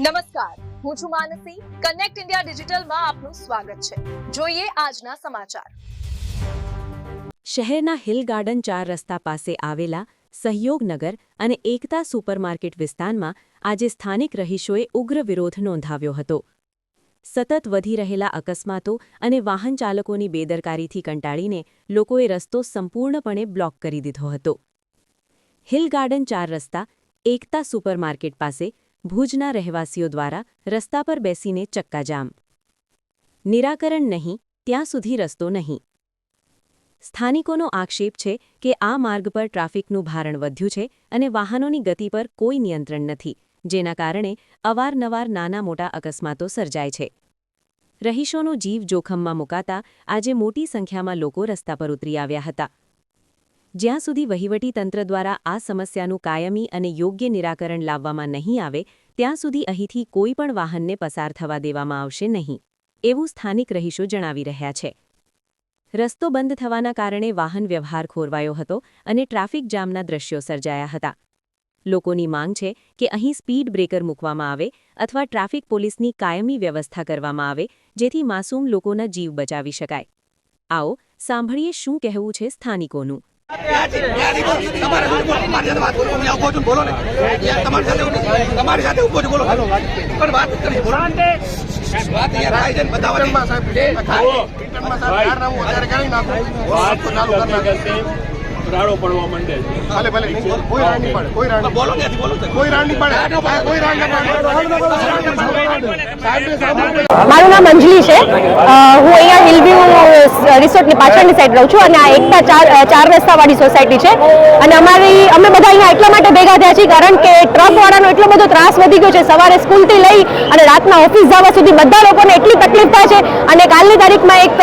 નમસ્કાર, હું છું માનસી. કનેક્ટ ઇન્ડિયા ડિજિટલમાં આપનું સ્વાગત છે. જોઈએ આજના સમાચાર. શહેરના હિલ ગાર્ડન 4 રસ્તા પાસે આવેલા સહયોગનગર અને એકતા સુપરમાર્કેટ વિસ્તારમાં આજે સ્થાનિક રહીશોએ ઉગ્ર વિરોધ નોંધાવ્યો હતો. સતત વધી રહેલા અકસ્માતો અને વાહન ચાલકોની બેદરકારીથી કંટાળીને લોકોએ રસ્તો સંપૂર્ણપણે બ્લોક કરી દીધો હતો. હિલ ગાર્ડન 4 રસ્તા એકતા સુપરમાર્કેટ પાસે ભુજના રહેવાસીઓ દ્વારા રસ્તા પર બેસીને ચક્કાજામ. નિરાકરણ નહીં ત્યાં સુધી રસ્તો નહીં. સ્થાનિકોનો આક્ષેપ છે કે આ માર્ગ પર ટ્રાફિકનું ભારણ વધ્યું છે અને વાહનોની ગતિ પર કોઈ નિયંત્રણ નથી, જેના કારણે અવારનવાર નાના મોટા અકસ્માતો સર્જાય છે. રહીશોનો જીવ જોખમમાં મુકાતા આજે મોટી સંખ્યામાં લોકો રસ્તા પર ઉતરી આવ્યા હતા. જ્યાં સુધી વહીવટીતંત્ર દ્વારા આ સમસ્યાનું કાયમી અને યોગ્ય નિરાકરણ લાવવામાં નહીં આવે ત્યાં સુધી અહીંથી કોઈ પણ વાહનને પસાર થવા દેવામાં આવશે નહીં, એવું સ્થાનિક રહીશો જણાવી રહ્યા છે. રસ્તો બંધ થવાના કારણે વાહન વ્યવહાર ખોરવાયો હતો અને ટ્રાફિક જામના દ્રશ્યો સર્જાયા હતા. લોકોની માંગ છે કે અહીં સ્પીડ બ્રેકર મૂકવામાં આવે અથવા ટ્રાફિક પોલીસની કાયમી વ્યવસ્થા કરવામાં આવે, જેથી માસૂમ લોકોના જીવ બચાવી શકાય. આવો સાંભળીએ શું કહેવું છે સ્થાનિકોનું. રાડો પડવા માંડે છે. ભલે ભલે કોઈ રાડ નહીં પડે, કોઈ રાડ બોલો નથી, બોલો કોઈ રાડ નહીં પડે, કોઈ રાડ નહીં. મારું નામ અંજલિ છે. હું અહીંયા હિલવ્યુ રિસોર્ટની પાછળની સાઈડ રહું છું અને આ એકતા ચાર રસ્તાવાળી સોસાયટી છે. અને અમે બધા અહીંયા એટલા માટે ભેગા થયા છીએ કારણ કે ટ્રકવાળાનો એટલો બધો ત્રાસ વધી ગયો છે. સવારે સ્કૂલથી લઈ અને રાતના ઓફિસ જવા સુધી બધા લોકોને એટલી તકલીફ થાય છે. અને કાલની તારીખમાં એક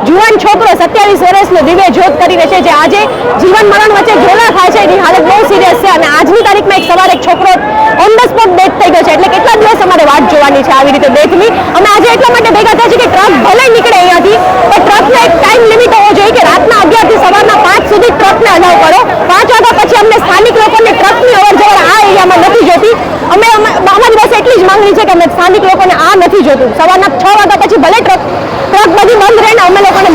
જુવાન છોકરો 27 વર્ષનો દિવ્ય જ્યોત કરીને છે, જે આજે જીવન મરણ વચ્ચે ઝોલા થાય છે. એની હાલત બહુ સિરિયસ છે અને આજની તારીખમાં એક સવારે એક છોકરો ઓન ધ સ્પોટ ડેથ થઈ ગયો છે. એટલે કેટલા દિવસ અમારે વાટ જોવાની છે આવી રીતે ડેથની. અમે આજે એટલા માટે ભેગા થયા છીએ કે ટ્રક ભલે નીકળે અહીંયાથી, પણ ટ્રકનો એક ટાઈમ લિમિટ હોવો જોઈએ કે રાતના 11 થી સવારના 5 સુધી ટ્રકને અલાઉ કરો. 5 વાગ્યા પછી અમને સ્થાનિક લોકોને ટ્રકની અવરજવર આ એરિયામાં નથી જોતી. અમારી પાસે એટલી જ માંગણી છે કે અમે સ્થાનિક લોકોને આ નથી જોતું. સવારના 6 વાગ્યા પછી ભલે ટ્રક બધી બંધ રહે ને અમે લોકોને